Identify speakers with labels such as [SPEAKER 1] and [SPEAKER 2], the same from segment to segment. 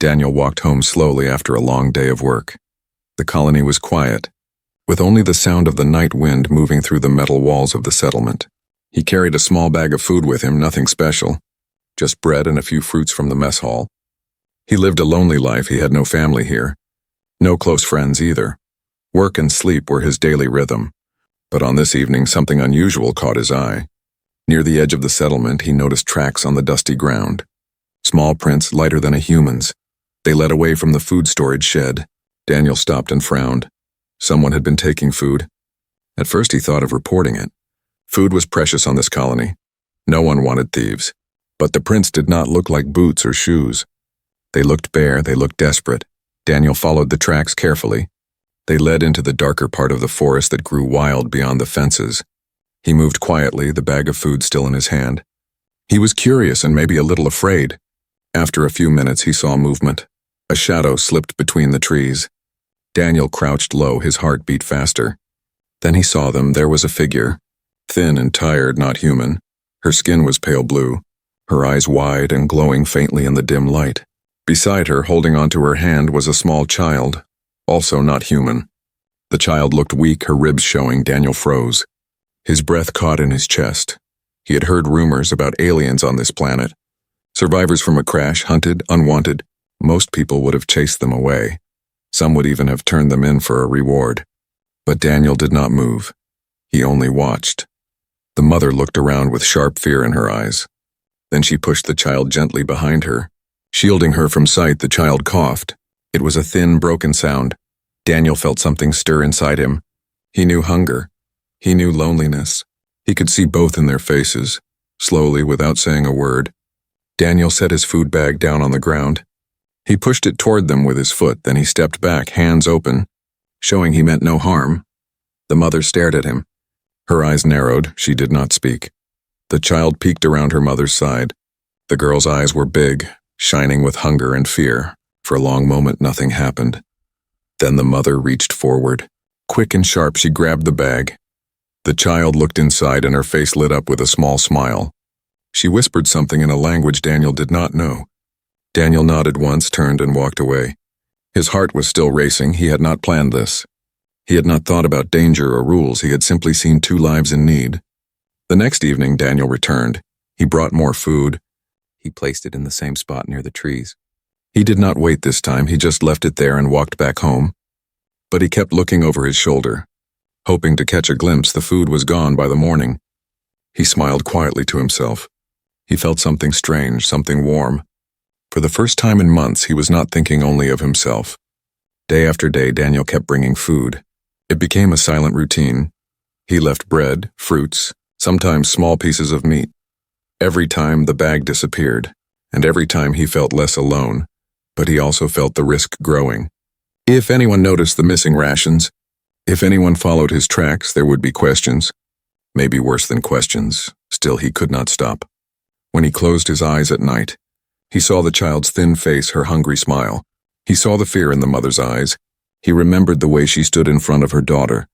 [SPEAKER 1] Daniel walked home slowly after a long day of work. The colony was quiet, with only the sound of the night wind moving through the metal walls of the settlement. He carried a small bag of food with him, nothing special, just bread and a few fruits from the mess hall. He lived a lonely life. He had no family here, no close friends either. Work and sleep were his daily rhythm. But on this evening, something unusual caught his eye. Near the edge of the settlement, he noticed tracks on the dusty ground. Small prints lighter than a human's. They led away from the food storage shed. Daniel stopped and frowned. Someone had been taking food. At first he thought of reporting it. Food was precious on this colony. No one wanted thieves. But the prints did not look like boots or shoes. They looked bare, they looked desperate. Daniel followed the tracks carefully. They led into the darker part of the forest that grew wild beyond the fences. He moved quietly, the bag of food still in his hand. He was curious and maybe a little afraid. After a few minutes he saw movement. A shadow slipped between the trees. Daniel crouched low, his heart beat faster. Then he saw them. There was a figure. Thin and tired, not human. Her skin was pale blue, her eyes wide and glowing faintly in the dim light. Beside her, holding onto her hand, was a small child, also not human. The child looked weak, her ribs showing. Daniel froze. His breath caught in his chest. He had heard rumors about aliens on this planet. Survivors from a crash, hunted, unwanted. Most people would have chased them away. Some would even have turned them in for a reward. But Daniel did not move. He only watched. The mother looked around with sharp fear in her eyes. Then she pushed the child gently behind her. Shielding her from sight, the child coughed. It was a thin, broken sound. Daniel felt something stir inside him. He knew hunger. He knew loneliness. He could see both in their faces. Slowly, without saying a word, Daniel set his food bag down on the ground. He pushed it toward them with his foot, then he stepped back, hands open, showing he meant no harm. The mother stared at him. Her eyes narrowed. She did not speak. The child peeked around her mother's side. The girl's eyes were big, shining with hunger and fear. For a long moment, nothing happened. Then the mother reached forward. Quick and sharp, she grabbed the bag. The child looked inside and her face lit up with a small smile. She whispered something in a language Daniel did not know. Daniel nodded once, turned and walked away. His heart was still racing. He had not planned this. He had not thought about danger or rules. He had simply seen two lives in need. The next evening, Daniel returned. He brought more food. He placed it in the same spot near the trees. He did not wait this time. He just left it there and walked back home. But he kept looking over his shoulder, hoping to catch a glimpse. The food was gone by the morning. He smiled quietly to himself. He felt something strange, something warm. For the first time in months, he was not thinking only of himself. Day after day, Daniel kept bringing food. It became a silent routine. He left bread, fruits, sometimes small pieces of meat. Every time the bag disappeared, and every time he felt less alone, but he also felt the risk growing. If anyone noticed the missing rations, if anyone followed his tracks, there would be questions. Maybe worse than questions. Still, he could not stop. When he closed his eyes at night, he saw the child's thin face, her hungry smile. He saw the fear in the mother's eyes. He remembered the way she stood in front of her daughter,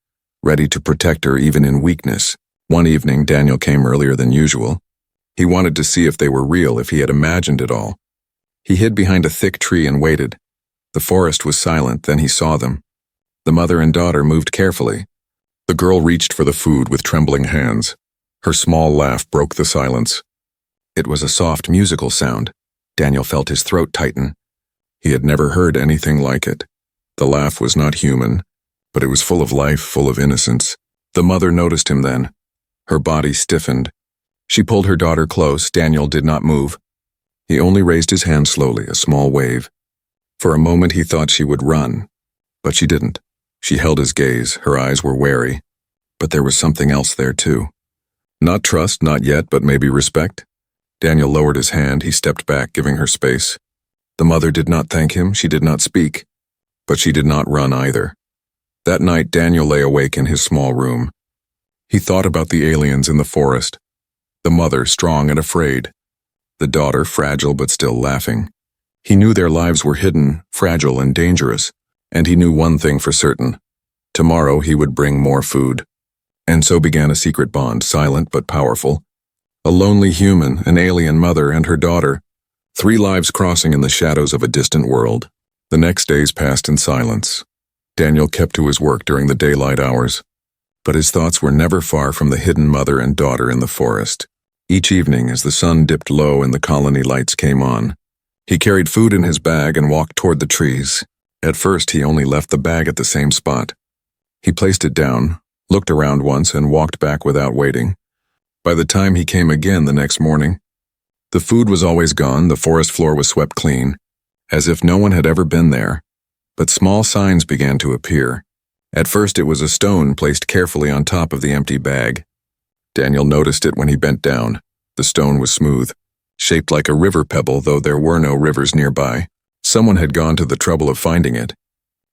[SPEAKER 1] ready to protect her even in weakness. One evening, Daniel came earlier than usual. He wanted to see if they were real, if he had imagined it all. He hid behind a thick tree and waited. The forest was silent, then he saw them. The mother and daughter moved carefully. The girl reached for the food with trembling hands. Her small laugh broke the silence. It was a soft, musical sound. Daniel felt his throat tighten. He had never heard anything like it. The laugh was not human, but it was full of life, full of innocence. The mother noticed him then. Her body stiffened. She pulled her daughter close. Daniel did not move. He only raised his hand slowly, a small wave. For a moment he thought she would run, but she didn't. She held his gaze. Her eyes were wary. But there was something else there too. Not trust, not yet, but maybe respect. Daniel lowered his hand. He stepped back, giving her space. The mother did not thank him. She did not speak. But she did not run either. That night, Daniel lay awake in his small room. He thought about the aliens in the forest. The mother, strong and afraid. The daughter, fragile but still laughing. He knew their lives were hidden, fragile and dangerous. And he knew one thing for certain. Tomorrow he would bring more food. And so began a secret bond, silent but powerful. A lonely human, an alien mother, and her daughter. 3 lives crossing in the shadows of a distant world. The next days passed in silence. Daniel kept to his work during the daylight hours, but his thoughts were never far from the hidden mother and daughter in the forest. Each evening, as the sun dipped low and the colony lights came on, he carried food in his bag and walked toward the trees. At first, he only left the bag at the same spot. He placed it down, looked around once, and walked back without waiting. By the time he came again the next morning, the food was always gone, the forest floor was swept clean, as if no one had ever been there. But small signs began to appear. At first it was a stone placed carefully on top of the empty bag. Daniel noticed it when he bent down. The stone was smooth, shaped like a river pebble, though there were no rivers nearby. Someone had gone to the trouble of finding it.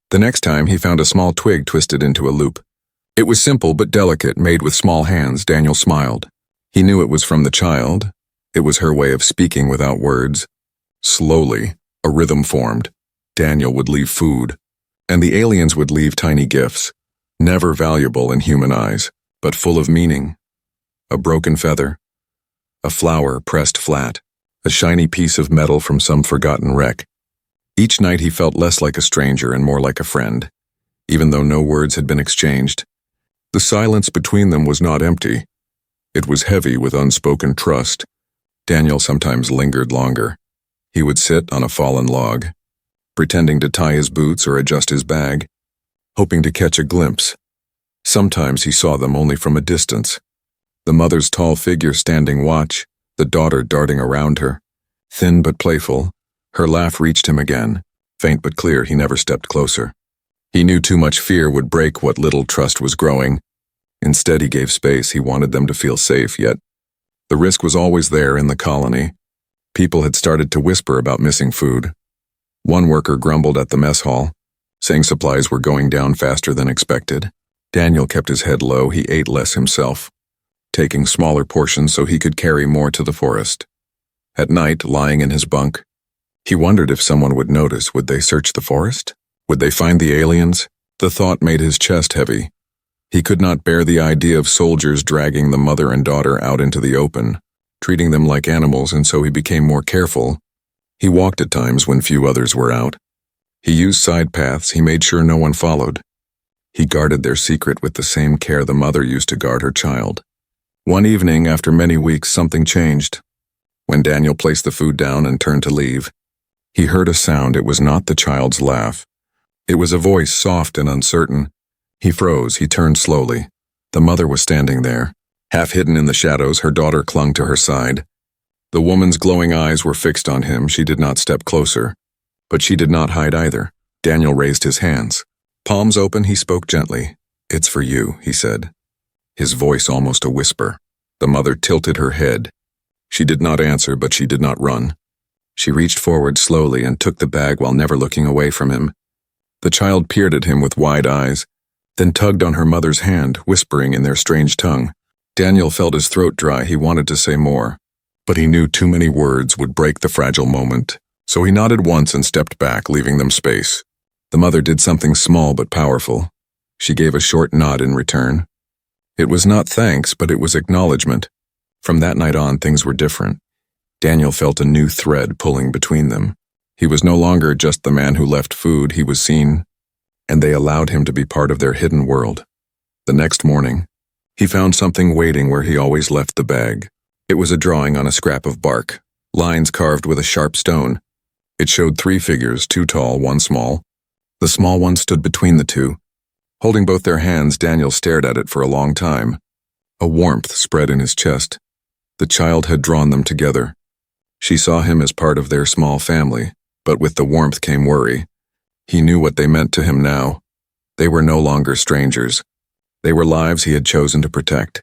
[SPEAKER 1] The next time he found a small twig twisted into a loop. It was simple but delicate, made with small hands. Daniel smiled. He knew it was from the child. It was her way of speaking without words. Slowly, a rhythm formed. Daniel would leave food, and the aliens would leave tiny gifts, never valuable in human eyes, but full of meaning. A broken feather, a flower pressed flat, a shiny piece of metal from some forgotten wreck. Each night he felt less like a stranger and more like a friend, even though no words had been exchanged. The silence between them was not empty. It was heavy with unspoken trust. Daniel sometimes lingered longer. He would sit on a fallen log, pretending to tie his boots or adjust his bag, hoping to catch a glimpse. Sometimes he saw them only from a distance. The mother's tall figure standing watch, the daughter darting around her. Thin but playful, her laugh reached him again. Faint but clear, he never stepped closer. He knew too much fear would break what little trust was growing. Instead, he gave space. He wanted them to feel safe, yet the risk was always there in the colony. People had started to whisper about missing food. One worker grumbled at the mess hall, saying supplies were going down faster than expected. Daniel kept his head low. He ate less himself, taking smaller portions so he could carry more to the forest. At night, lying in his bunk, he wondered if someone would notice. Would they search the forest? Would they find the aliens? The thought made his chest heavy. He could not bear the idea of soldiers dragging the mother and daughter out into the open, treating them like animals, and so he became more careful. He walked at times when few others were out. He used side paths. He made sure no one followed. He guarded their secret with the same care the mother used to guard her child. One evening, after many weeks, something changed. When Daniel placed the food down and turned to leave, he heard a sound. It was not the child's laugh. It was a voice, soft and uncertain. He froze. He turned slowly. The mother was standing there. Half hidden in the shadows, her daughter clung to her side. The woman's glowing eyes were fixed on him. She did not step closer, but she did not hide either. Daniel raised his hands. Palms open, he spoke gently. "It's for you," he said, his voice almost a whisper. The mother tilted her head. She did not answer, but she did not run. She reached forward slowly and took the bag while never looking away from him. The child peered at him with wide eyes, then tugged on her mother's hand, whispering in their strange tongue. Daniel felt his throat dry. He wanted to say more, but he knew too many words would break the fragile moment. So he nodded once and stepped back, leaving them space. The mother did something small but powerful. She gave a short nod in return. It was not thanks, but it was acknowledgement. From that night on, things were different. Daniel felt a new thread pulling between them. He was no longer just the man who left food. He was seen, and they allowed him to be part of their hidden world. The next morning, he found something waiting where he always left the bag. It was a drawing on a scrap of bark, lines carved with a sharp stone. It showed 3 figures, 2 tall, 1 small. The small one stood between the 2. Holding both their hands, Daniel stared at it for a long time. A warmth spread in his chest. The child had drawn them together. She saw him as part of their small family, but with the warmth came worry. He knew what they meant to him now. They were no longer strangers. They were lives he had chosen to protect.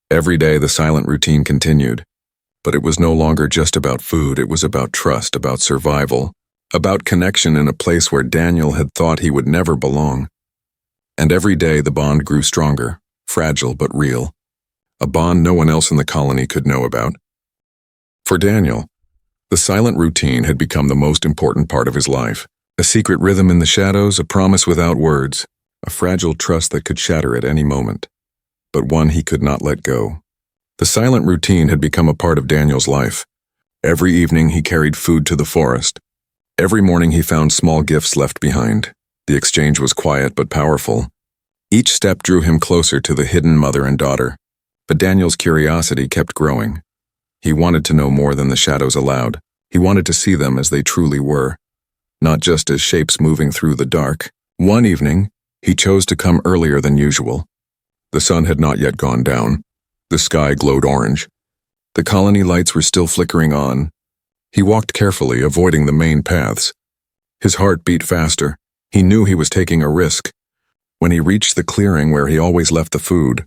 [SPEAKER 1] Every day the silent routine continued. But it was no longer just about food. It was about trust, about survival, about connection in a place where Daniel had thought he would never belong. And every day the bond grew stronger, fragile but real. A bond no one else in the colony could know about. For Daniel, the silent routine had become the most important part of his life. A secret rhythm in the shadows, a promise without words, a fragile trust that could shatter at any moment, but one he could not let go. The silent routine had become a part of Daniel's life, Every evening he carried food to the forest. Every morning he found small gifts left behind. The exchange was quiet but powerful. Each step drew him closer to the hidden mother and daughter. But Daniel's curiosity kept growing. He wanted to know more than the shadows allowed. He wanted to see them as they truly were, not just as shapes moving through the dark. One evening, he chose to come earlier than usual. The sun had not yet gone down. The sky glowed orange. The colony lights were still flickering on. He walked carefully, avoiding the main paths. His heart beat faster. He knew he was taking a risk. When he reached the clearing where he always left the food,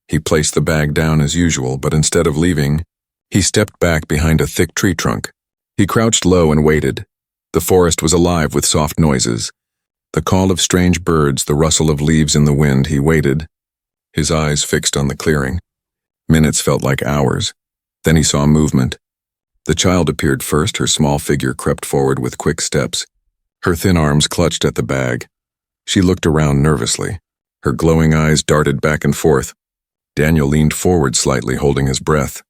[SPEAKER 1] he placed the bag down as usual, but instead of leaving, he stepped back behind a thick tree trunk. He crouched low and waited. The forest was alive with soft noises. The call of strange birds, the rustle of leaves in the wind. He waited, his eyes fixed on the clearing. Minutes felt like hours. Then he saw movement. The child appeared first. Her small figure crept forward with quick steps. Her thin arms clutched at the bag. She looked around nervously. Her glowing eyes darted back and forth. Daniel leaned forward slightly, holding his breath.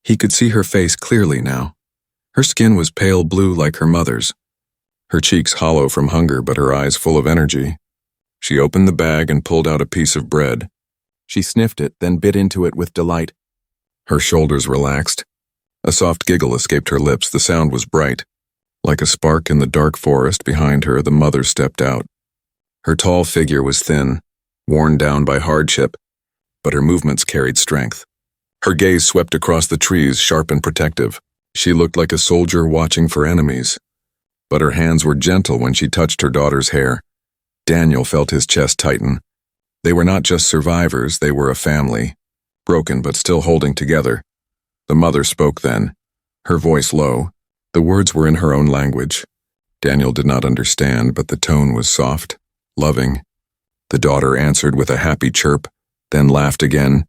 [SPEAKER 1] He could see her face clearly now. Her skin was pale blue like her mother's. Her cheeks hollow from hunger, but her eyes full of energy. She opened the bag and pulled out a piece of bread. She sniffed it, then bit into it with delight. Her shoulders relaxed. A soft giggle escaped her lips. The sound was bright. Like a spark in the dark forest behind her, the mother stepped out. Her tall figure was thin, worn down by hardship, but her movements carried strength. Her gaze swept across the trees, sharp and protective. She looked like a soldier watching for enemies. But her hands were gentle when she touched her daughter's hair. Daniel felt his chest tighten. They were not just survivors, they were a family, broken but still holding together. The mother spoke then, her voice low. The words were in her own language. Daniel did not understand, but the tone was soft, loving. The daughter answered with a happy chirp, then laughed again.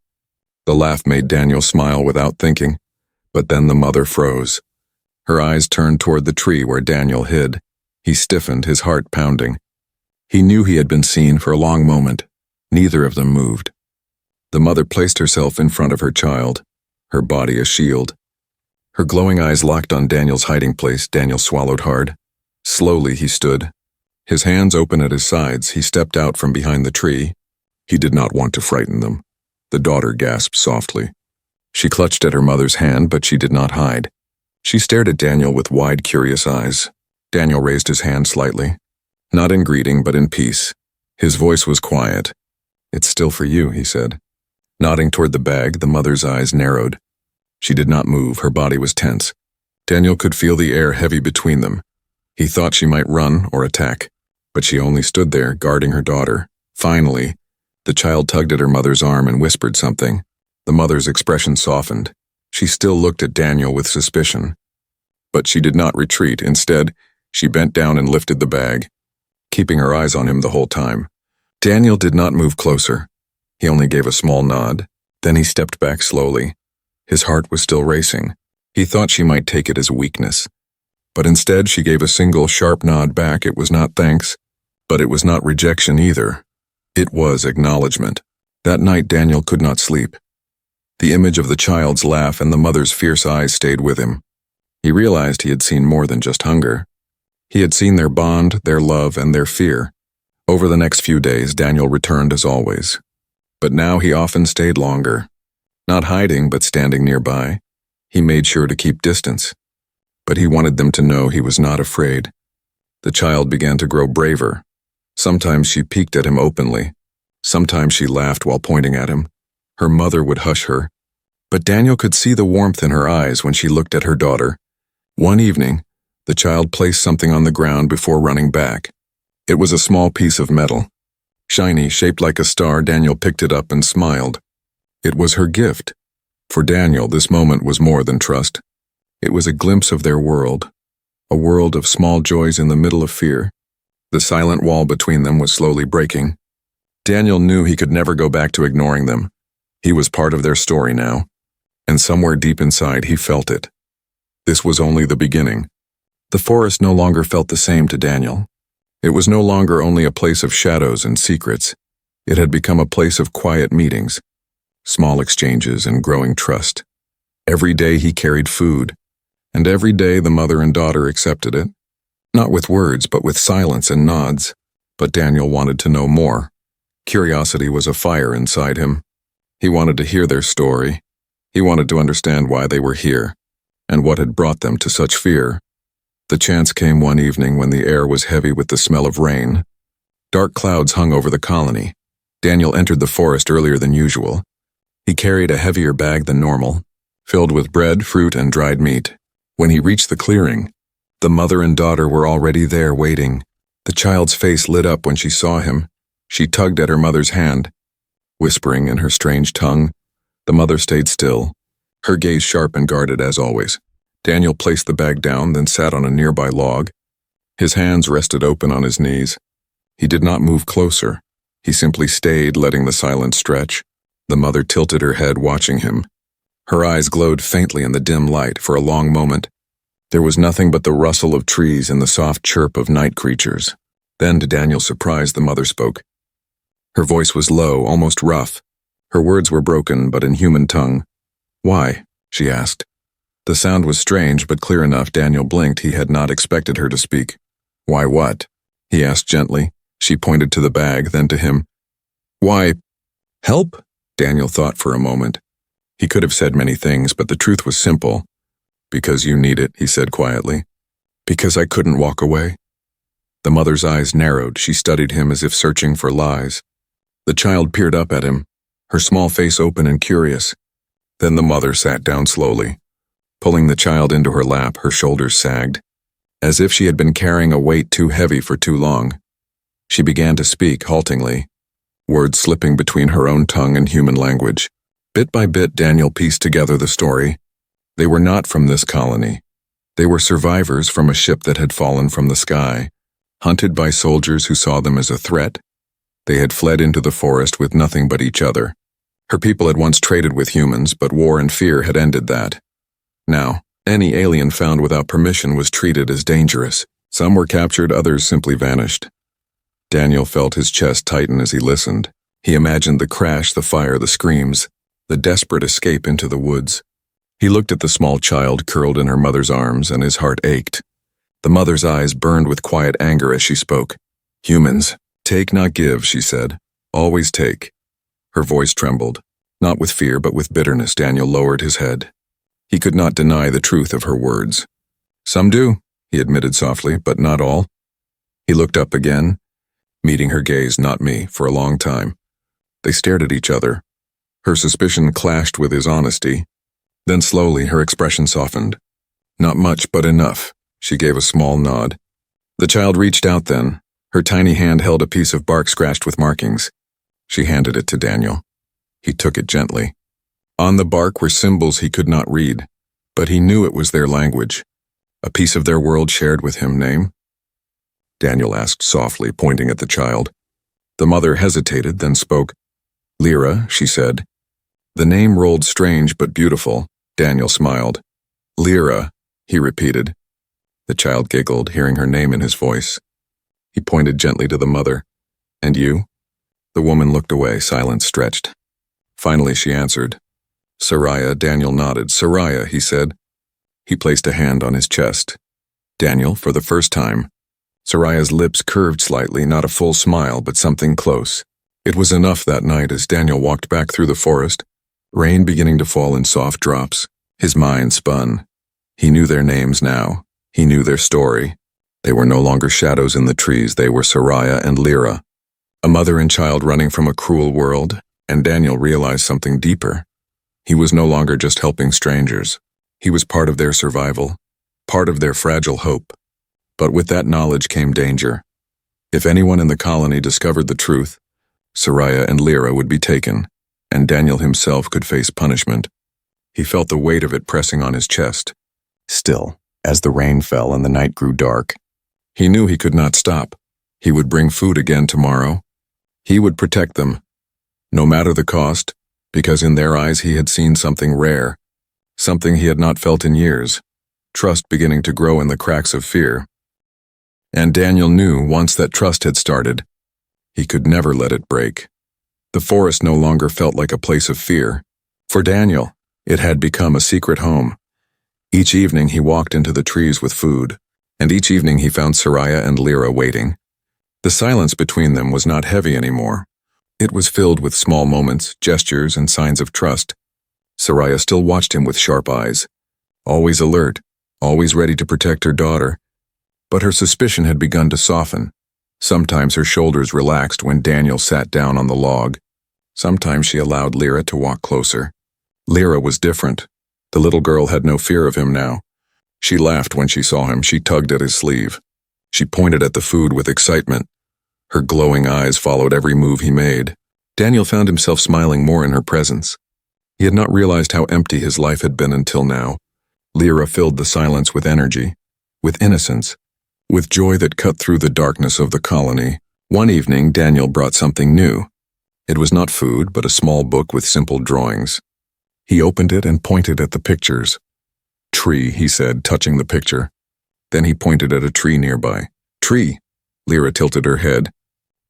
[SPEAKER 1] The laugh made Daniel smile without thinking, but then the mother froze. Her eyes turned toward the tree where Daniel hid. He stiffened, his heart pounding. He knew he had been seen for a long moment. Neither of them moved. The mother placed herself in front of her child, her body a shield. Her glowing eyes locked on Daniel's hiding place. Daniel swallowed hard. Slowly he stood. His hands open at his sides, he stepped out from behind the tree. He did not want to frighten them. The daughter gasped softly. She clutched at her mother's hand, but she did not hide. She stared at Daniel with wide, curious eyes. Daniel raised his hand slightly. Not in greeting, but in peace. His voice was quiet. "It's still for you," he said. Nodding toward the bag, the mother's eyes narrowed. She did not move, her body was tense. Daniel could feel the air heavy between them. He thought she might run or attack, but she only stood there, guarding her daughter. Finally, the child tugged at her mother's arm and whispered something. The mother's expression softened. She still looked at Daniel with suspicion. But she did not retreat. Instead, she bent down and lifted the bag, keeping her eyes on him the whole time. Daniel did not move closer. He only gave a small nod. Then he stepped back slowly. His heart was still racing. He thought she might take it as weakness. But instead, she gave a single sharp nod back. It was not thanks, but it was not rejection either. It was acknowledgement. That night, Daniel could not sleep. The image of the child's laugh and the mother's fierce eyes stayed with him. He realized he had seen more than just hunger. He had seen their bond, their love, and their fear. Over the next few days, Daniel returned as always. But now he often stayed longer. Not hiding, but standing nearby. He made sure to keep distance. But he wanted them to know he was not afraid. The child began to grow braver. Sometimes she peeked at him openly. Sometimes she laughed while pointing at him. Her mother would hush her. But Daniel could see the warmth in her eyes when she looked at her daughter. One evening, the child placed something on the ground before running back. It was a small piece of metal. Shiny, shaped like a star, Daniel picked it up and smiled. It was her gift. For Daniel, this moment was more than trust. It was a glimpse of their world, a world of small joys in the middle of fear. The silent wall between them was slowly breaking. Daniel knew he could never go back to ignoring them. He was part of their story now, and somewhere deep inside he felt it. This was only the beginning. The forest no longer felt the same to Daniel. It was no longer only a place of shadows and secrets. It had become a place of quiet meetings, small exchanges, and growing trust. Every day he carried food. And every day the mother and daughter accepted it. Not with words, but with silence and nods. But Daniel wanted to know more. Curiosity was a fire inside him. He wanted to hear their story. He wanted to understand why they were here, and what had brought them to such fear. The chance came one evening when the air was heavy with the smell of rain. Dark clouds hung over the colony. Daniel entered the forest earlier than usual. He carried a heavier bag than normal, filled with bread, fruit, and dried meat. When he reached the clearing, the mother and daughter were already there waiting. The child's face lit up when she saw him. She tugged at her mother's hand. Whispering in her strange tongue, the mother stayed still, her gaze sharp and guarded as always. Daniel placed the bag down, then sat on a nearby log. His hands rested open on his knees. He did not move closer. He simply stayed, letting the silence stretch. The mother tilted her head, watching him. Her eyes glowed faintly in the dim light for a long moment. There was nothing but the rustle of trees and the soft chirp of night creatures. Then, to Daniel's surprise, the mother spoke. Her voice was low, almost rough. Her words were broken, but in human tongue. "Why?" she asked. The sound was strange, but clear enough. Daniel blinked. He had not expected her to speak. "Why what?" he asked gently. She pointed to the bag, then to him. "Why, help?" Daniel thought for a moment. He could have said many things, but the truth was simple. "Because you need it," he said quietly. "Because I couldn't walk away." The mother's eyes narrowed. She studied him as if searching for lies. The child peered up at him, her small face open and curious. Then the mother sat down slowly. Pulling the child into her lap, her shoulders sagged, as if she had been carrying a weight too heavy for too long. She began to speak haltingly, words slipping between her own tongue and human language. Bit by bit, Daniel pieced together the story. They were not from this colony. They were survivors from a ship that had fallen from the sky, hunted by soldiers who saw them as a threat. They had fled into the forest with nothing but each other. Her people had once traded with humans, but war and fear had ended that. Now, any alien found without permission was treated as dangerous. Some were captured, others simply vanished. Daniel felt his chest tighten as he listened. He imagined the crash, the fire, the screams, the desperate escape into the woods. He looked at the small child curled in her mother's arms, and his heart ached. The mother's eyes burned with quiet anger as she spoke. "Humans, take, not give," she said. "Always take." Her voice trembled, not with fear but with bitterness. Daniel lowered his head. He could not deny the truth of her words. "Some do," he admitted softly, "but not all." He looked up again, meeting her gaze, not me, for a long time. They stared at each other. Her suspicion clashed with his honesty. Then slowly her expression softened. "Not much, but enough." She gave a small nod. The child reached out then. Her tiny hand held a piece of bark scratched with markings. She handed it to Daniel. He took it gently. On the bark were symbols he could not read, but he knew it was their language. A piece of their world shared with him. "Name?" Daniel asked softly, pointing at the child. The mother hesitated, then spoke. "Lyra," she said. The name rolled strange but beautiful. Daniel smiled. "Lyra," he repeated. The child giggled, hearing her name in his voice. He pointed gently to the mother. "And you?" The woman looked away, silence stretched. Finally she answered. "Soraya." Daniel nodded. "Soraya," he said. He placed a hand on his chest. Daniel, for the first time. Soraya's lips curved slightly, not a full smile, but something close. It was enough that night as Daniel walked back through the forest, rain beginning to fall in soft drops. His mind spun. He knew their names now. He knew their story. They were no longer shadows in the trees. They were Soraya and Lyra. A mother and child running from a cruel world, and Daniel realized something deeper. He was no longer just helping strangers. He was part of their survival, part of their fragile hope. But with that knowledge came danger. If anyone in the colony discovered the truth, Soraya and Lyra would be taken, and Daniel himself could face punishment. He felt the weight of it pressing on his chest. Still, as the rain fell and the night grew dark, he knew he could not stop. He would bring food again tomorrow. He would protect them, no matter the cost, because in their eyes he had seen something rare, something he had not felt in years, trust beginning to grow in the cracks of fear. And Daniel knew once that trust had started, he could never let it break. The forest no longer felt like a place of fear. For Daniel, it had become a secret home. Each evening he walked into the trees with food, and each evening he found Soraya and Lyra waiting. The silence between them was not heavy anymore. It was filled with small moments, gestures, and signs of trust. Soraya still watched him with sharp eyes, always alert, always ready to protect her daughter. But her suspicion had begun to soften. Sometimes her shoulders relaxed when Daniel sat down on the log. Sometimes she allowed Lyra to walk closer. Lyra was different. The little girl had no fear of him now. She laughed when she saw him. She tugged at his sleeve. She pointed at the food with excitement. Her glowing eyes followed every move he made. Daniel found himself smiling more in her presence. He had not realized how empty his life had been until now. Lyra filled the silence with energy, with innocence, with joy that cut through the darkness of the colony. One evening, Daniel brought something new. It was not food, but a small book with simple drawings. He opened it and pointed at the pictures. "Tree," he said, touching the picture. Then he pointed at a tree nearby. "Tree." Lyra tilted her head.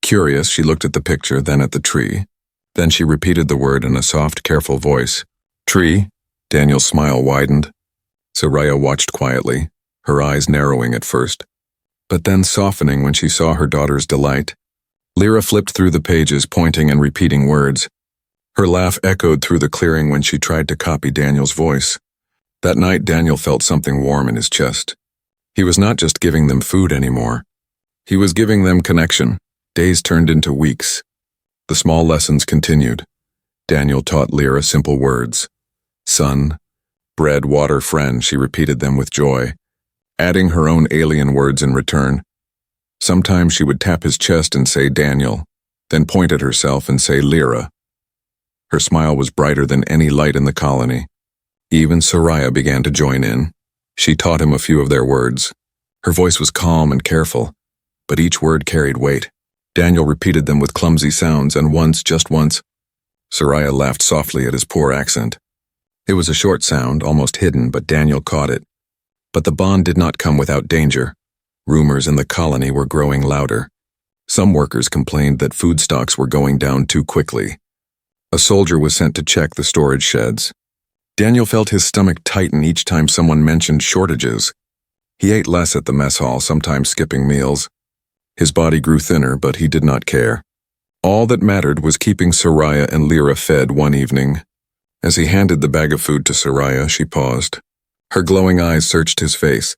[SPEAKER 1] Curious, she looked at the picture, then at the tree. Then she repeated the word in a soft, careful voice. "Tree." Daniel's smile widened. Soraya watched quietly, her eyes narrowing at first, but then softening when she saw her daughter's delight. Lyra flipped through the pages, pointing and repeating words. Her laugh echoed through the clearing when she tried to copy Daniel's voice. That night, Daniel felt something warm in his chest. He was not just giving them food anymore. He was giving them connection. Days turned into weeks. The small lessons continued. Daniel taught Lyra simple words. Sun, bread, water, friend, she repeated them with joy, adding her own alien words in return. Sometimes she would tap his chest and say Daniel, then point at herself and say Lyra. Her smile was brighter than any light in the colony. Even Soraya began to join in. She taught him a few of their words. Her voice was calm and careful, but each word carried weight. Daniel repeated them with clumsy sounds, and once, just once, Soraya laughed softly at his poor accent. It was a short sound, almost hidden, but Daniel caught it. But the bond did not come without danger. Rumors in the colony were growing louder. Some workers complained that food stocks were going down too quickly. A soldier was sent to check the storage sheds. Daniel felt his stomach tighten each time someone mentioned shortages. He ate less at the mess hall, sometimes skipping meals. His body grew thinner, but he did not care. All that mattered was keeping Soraya and Lyra fed one evening. As he handed the bag of food to Soraya, she paused. Her glowing eyes searched his face.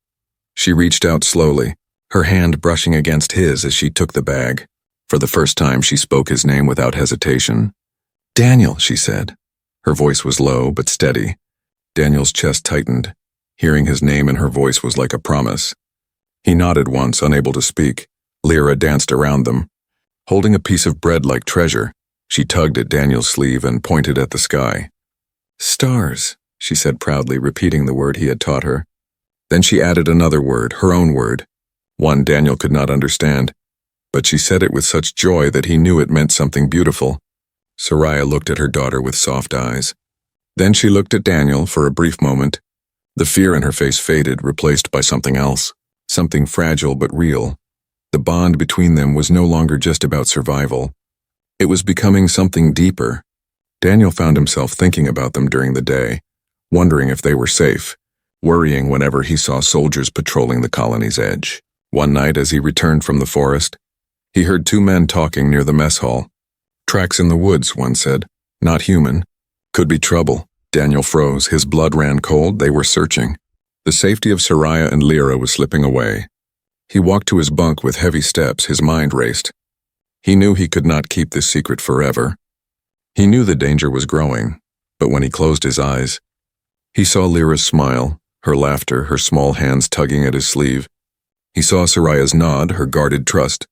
[SPEAKER 1] She reached out slowly, her hand brushing against his as she took the bag. For the first time, she spoke his name without hesitation. "Daniel," she said. Her voice was low but steady. Daniel's chest tightened. Hearing his name in her voice was like a promise. He nodded once, unable to speak. Lyra danced around them. Holding a piece of bread like treasure, she tugged at Daniel's sleeve and pointed at the sky. "Stars," she said proudly, repeating the word he had taught her. Then she added another word, her own word, one Daniel could not understand, but she said it with such joy that he knew it meant something beautiful. Soraya looked at her daughter with soft eyes. Then she looked at Daniel for a brief moment. The fear in her face faded, replaced by something else, something fragile but real. The bond between them was no longer just about survival. It was becoming something deeper. Daniel found himself thinking about them during the day, wondering if they were safe, worrying whenever he saw soldiers patrolling the colony's edge. One night, as he returned from the forest, he heard two men talking near the mess hall. "Tracks in the woods," one said. "Not human. Could be trouble." Daniel froze. His blood ran cold. They were searching. The safety of Soraya and Lyra was slipping away. He walked to his bunk with heavy steps. His mind raced. He knew he could not keep this secret forever. He knew the danger was growing, but when he closed his eyes, he saw Lyra's smile, her laughter, her small hands tugging at his sleeve. He saw Soraya's nod, her guarded trust.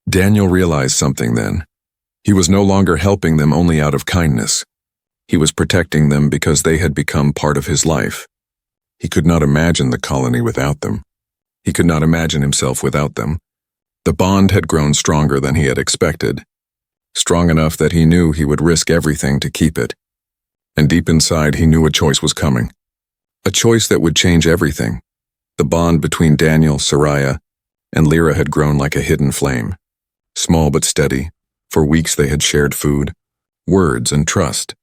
[SPEAKER 1] Daniel realized something then. He was no longer helping them only out of kindness. He was protecting them because they had become part of his life. He could not imagine the colony without them. He could not imagine himself without them. The bond had grown stronger than he had expected, strong enough that he knew he would risk everything to keep it. And deep inside, he knew a choice was coming. A choice that would change everything. The bond between Daniel, Soraya, and Lyra had grown like a hidden flame. Small but steady. For weeks they had shared food, words, and trust.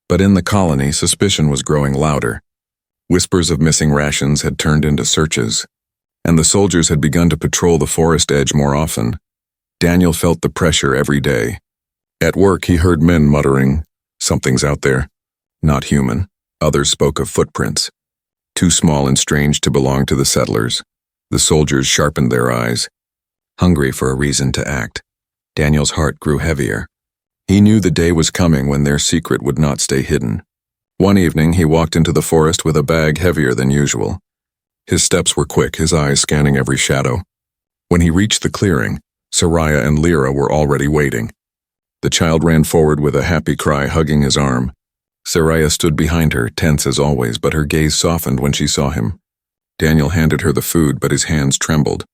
[SPEAKER 1] But in the colony, suspicion was growing louder. Whispers of missing rations had turned into searches, and the soldiers had begun to patrol the forest edge more often. Daniel felt the pressure every day. At work, he heard men muttering, "Something's out there. Not human." Others spoke of footprints, too small and strange to belong to the settlers. The soldiers sharpened their eyes, hungry for a reason to act. Daniel's heart grew heavier. He knew the day was coming when their secret would not stay hidden. One evening, he walked into the forest with a bag heavier than usual. His steps were quick, his eyes scanning every shadow. When he reached the clearing, Soraya and Lyra were already waiting. The child ran forward with a happy cry, hugging his arm. Soraya stood behind her, tense as always, but her gaze softened when she saw him. Daniel handed her the food, but his hands trembled.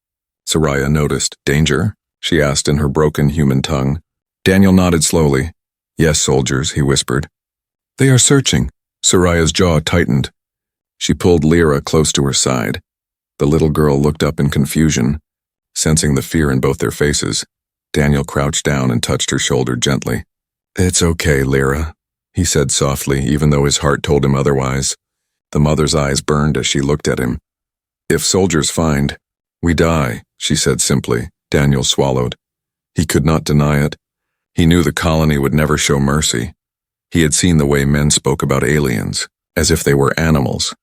[SPEAKER 1] Soraya noticed. "Danger?" she asked in her broken human tongue. Daniel nodded slowly. "Yes, soldiers," he whispered. "They are searching." Soraya's jaw tightened. She pulled Lyra close to her side. The little girl looked up in confusion, sensing the fear in both their faces. Daniel crouched down and touched her shoulder gently. "It's okay, Lyra," he said softly, even though his heart told him otherwise. The mother's eyes burned as she looked at him. "If soldiers find, we die," she said simply. Daniel swallowed. He could not deny it. He knew the colony would never show mercy. He had seen the way men spoke about aliens, as if they were animals,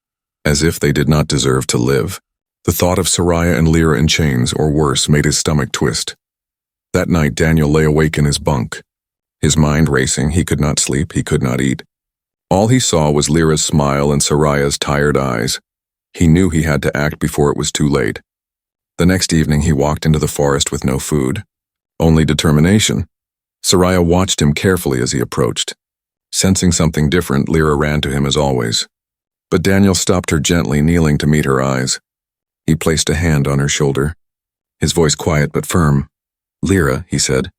[SPEAKER 1] as if they did not deserve to live. The thought of Soraya and Lyra in chains, or worse, made his stomach twist. That night, Daniel lay awake in his bunk. His mind racing, he could not sleep, he could not eat. All he saw was Lyra's smile and Soraya's tired eyes. He knew he had to act before it was too late. The next evening, he walked into the forest with no food, only determination. Soraya watched him carefully as he approached. Sensing something different, Lyra ran to him as always. But Daniel stopped her gently, kneeling to meet her eyes. He placed a hand on her shoulder, his voice quiet but firm. "Lyra," he said,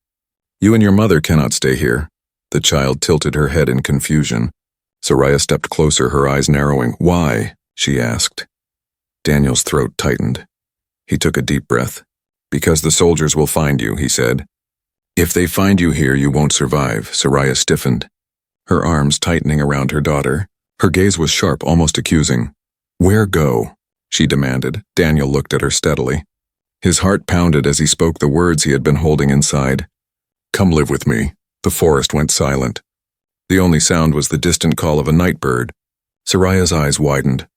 [SPEAKER 1] "you and your mother cannot stay here." The child tilted her head in confusion. Soraya stepped closer, her eyes narrowing. "Why?" she asked. Daniel's throat tightened. He took a deep breath. "Because the soldiers will find you," he said. "If they find you here, you won't survive." Soraya stiffened, her arms tightening around her daughter. Her gaze was sharp, almost accusing. "Where go?" she demanded. Daniel looked at her steadily. His heart pounded as he spoke the words he had been holding inside. "Come live with me." The forest went silent. The only sound was the distant call of a night bird. Soraya's eyes widened.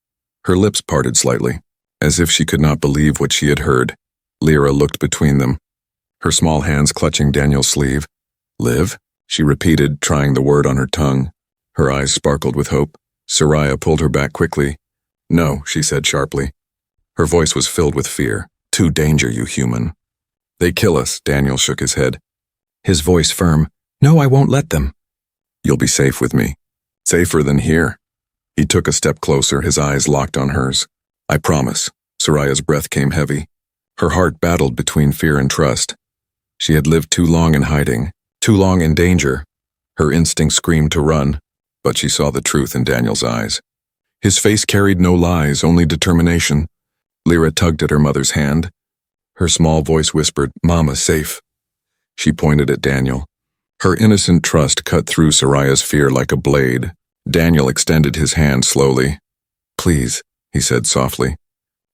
[SPEAKER 1] Her lips parted slightly, as if she could not believe what she had heard. Lyra looked between them, her small hands clutching Daniel's sleeve. "Live?" she repeated, trying the word on her tongue. Her eyes sparkled with hope. Soraya pulled her back quickly. "No," she said sharply. Her voice was filled with fear. "Too danger, you human." "They kill us," Daniel shook his head, his voice firm. "No, I won't let them." "You'll be safe with me. Safer than here." He took a step closer, his eyes locked on hers. "I promise." Soraya's breath came heavy. Her heart battled between fear and trust. She had lived too long in hiding, too long in danger. Her instinct screamed to run, but she saw the truth in Daniel's eyes. His face carried no lies, only determination. Lyra tugged at her mother's hand. Her small voice whispered, "Mama's safe." She pointed at Daniel. Her innocent trust cut through Soraya's fear like a blade. Daniel extended his hand slowly. "Please," he said softly.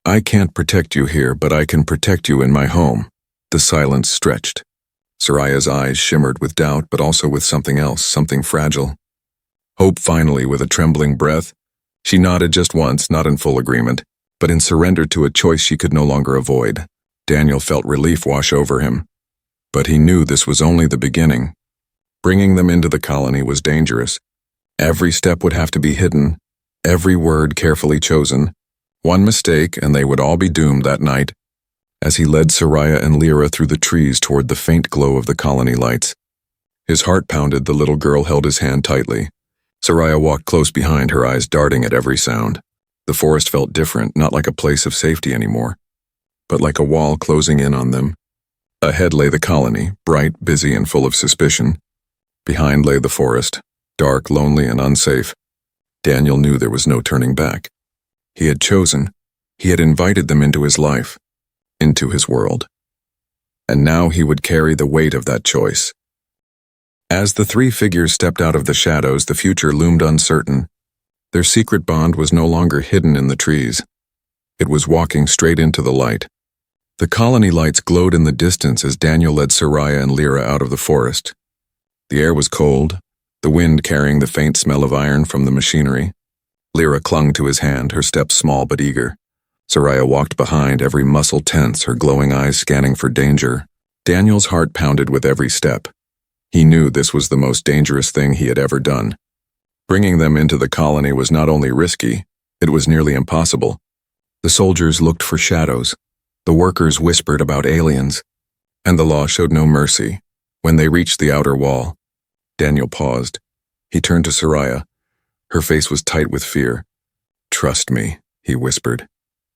[SPEAKER 1] "I can't protect you here, but I can protect you in my home." The silence stretched. Soraya's eyes shimmered with doubt, but also with something else, something fragile. Hope finally, with a trembling breath. She nodded just once, not in full agreement, but in surrender to a choice she could no longer avoid. Daniel felt relief wash over him. But he knew this was only the beginning. Bringing them into the colony was dangerous. Every step would have to be hidden, every word carefully chosen. One mistake, and they would all be doomed that night. As he led Soraya and Lyra through the trees toward the faint glow of the colony lights. His heart pounded, the little girl held his hand tightly. Soraya walked close behind, her eyes darting at every sound. The forest felt different, not like a place of safety anymore, but like a wall closing in on them. Ahead lay the colony, bright, busy, and full of suspicion. Behind lay the forest, dark, lonely, and unsafe. Daniel knew there was no turning back. He had chosen. He had invited them into his life, into his world. And now he would carry the weight of that choice. As the three figures stepped out of the shadows, the future loomed uncertain. Their secret bond was no longer hidden in the trees. It was walking straight into the light. The colony lights glowed in the distance as Daniel led Soraya and Lyra out of the forest. The air was cold, the wind carrying the faint smell of iron from the machinery. Lyra clung to his hand, her steps small but eager. Soraya walked behind, every muscle tense, her glowing eyes scanning for danger. Daniel's heart pounded with every step. He knew this was the most dangerous thing he had ever done. Bringing them into the colony was not only risky, it was nearly impossible. The soldiers looked for shadows. The workers whispered about aliens. And the law showed no mercy. When they reached the outer wall, Daniel paused. He turned to Soraya. Her face was tight with fear. "Trust me," he whispered.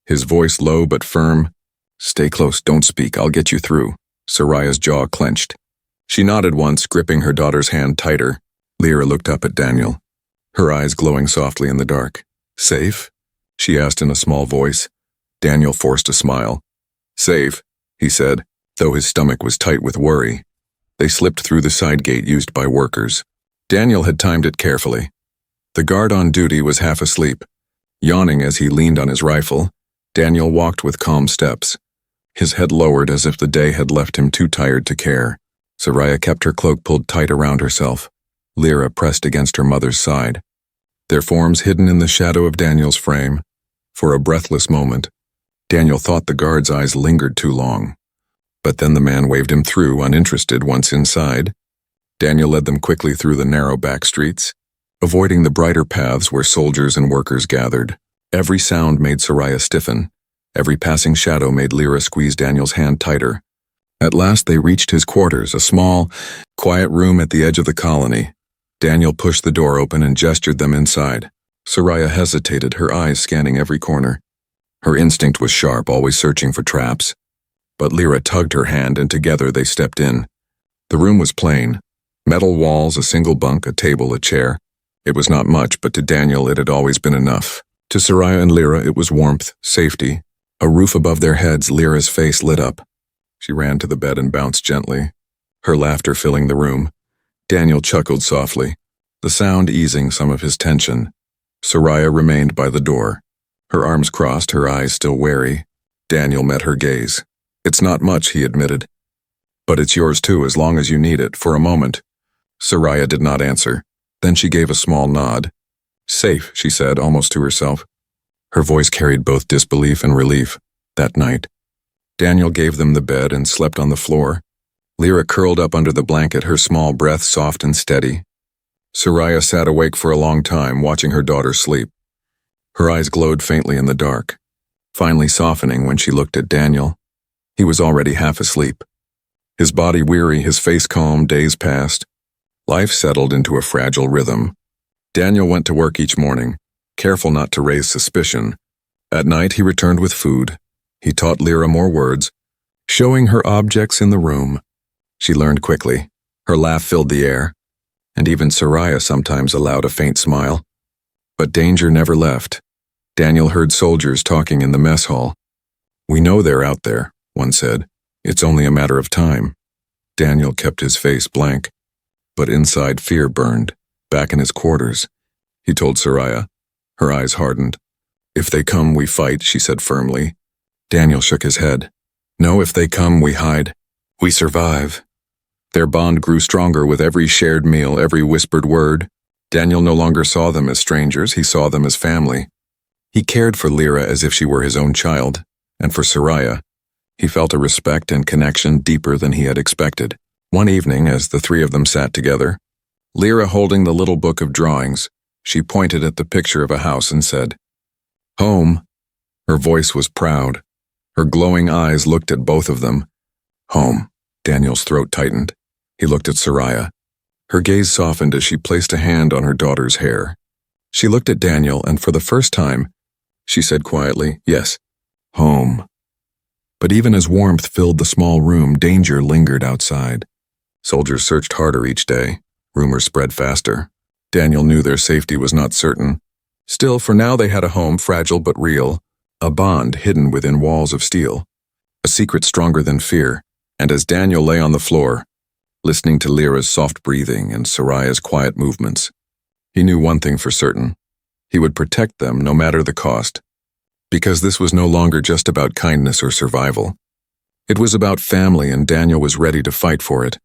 [SPEAKER 1] His voice low but firm. "Stay close, don't speak, I'll get you through." Soraya's jaw clenched. She nodded once, gripping her daughter's hand tighter. Lyra looked up at Daniel, her eyes glowing softly in the dark. "Safe?" she asked in a small voice. Daniel forced a smile. "Safe," he said, though his stomach was tight with worry. They slipped through the side gate used by workers. Daniel had timed it carefully. The guard on duty was half asleep. Yawning as he leaned on his rifle, Daniel walked with calm steps, his head lowered as if the day had left him too tired to care. Soraya kept her cloak pulled tight around herself. Lyra pressed against her mother's side, their forms hidden in the shadow of Daniel's frame. For a breathless moment, Daniel thought the guard's eyes lingered too long. But then the man waved him through, uninterested once inside. Daniel led them quickly through the narrow back streets, avoiding the brighter paths where soldiers and workers gathered. Every sound made Soraya stiffen. Every passing shadow made Lyra squeeze Daniel's hand tighter. At last they reached his quarters, a small, quiet room at the edge of the colony. Daniel pushed the door open and gestured them inside. Soraya hesitated, her eyes scanning every corner. Her instinct was sharp, always searching for traps. But Lyra tugged her hand, and together they stepped in. The room was plain. Metal walls, a single bunk, a table, a chair. It was not much, but to Daniel it had always been enough. To Soraya and Lyra it was warmth, safety. A roof above their heads. Lyra's face lit up. She ran to the bed and bounced gently, her laughter filling the room. Daniel chuckled softly, the sound easing some of his tension. Soraya remained by the door, her arms crossed, her eyes still wary. Daniel met her gaze. "It's not much," he admitted. "But it's yours too, as long as you need it." For a moment, Soraya did not answer. Then she gave a small nod. "Safe," she said, almost to herself. Her voice carried both disbelief and relief. That night, Daniel gave them the bed and slept on the floor. Lyra curled up under the blanket, her small breath soft and steady. Soraya sat awake for a long time, watching her daughter sleep. Her eyes glowed faintly in the dark, finally softening when she looked at Daniel. He was already half asleep. His body weary, his face calm. Days passed. Life settled into a fragile rhythm. Daniel went to work each morning, careful not to raise suspicion. At night he returned with food. He taught Lyra more words, showing her objects in the room. She learned quickly. Her laugh filled the air, and even Soraya sometimes allowed a faint smile. But danger never left. Daniel heard soldiers talking in the mess hall. "We know they're out there," one said. "It's only a matter of time." Daniel kept his face blank, but inside fear burned. Back in his quarters, he told Soraya. Her eyes hardened. "If they come, we fight," she said firmly. Daniel shook his head. "No, if they come, we hide. We survive." Their bond grew stronger with every shared meal, every whispered word. Daniel no longer saw them as strangers, he saw them as family. He cared for Lyra as if she were his own child, and for Soraya, he felt a respect and connection deeper than he had expected. One evening, as the three of them sat together, Lyra holding the little book of drawings, she pointed at the picture of a house and said, "Home." Her voice was proud. Her glowing eyes looked at both of them. "Home." Daniel's throat tightened. He looked at Soraya. Her gaze softened as she placed a hand on her daughter's hair. She looked at Daniel, and for the first time, she said quietly, "Yes, home." But even as warmth filled the small room, danger lingered outside. Soldiers searched harder each day. Rumors spread faster. Daniel knew their safety was not certain. Still, for now they had a home, fragile but real, a bond hidden within walls of steel, a secret stronger than fear. And as Daniel lay on the floor, listening to Lyra's soft breathing and Soraya's quiet movements, he knew one thing for certain. He would protect them no matter the cost. Because this was no longer just about kindness or survival. It was about family, and Daniel was ready to fight for it.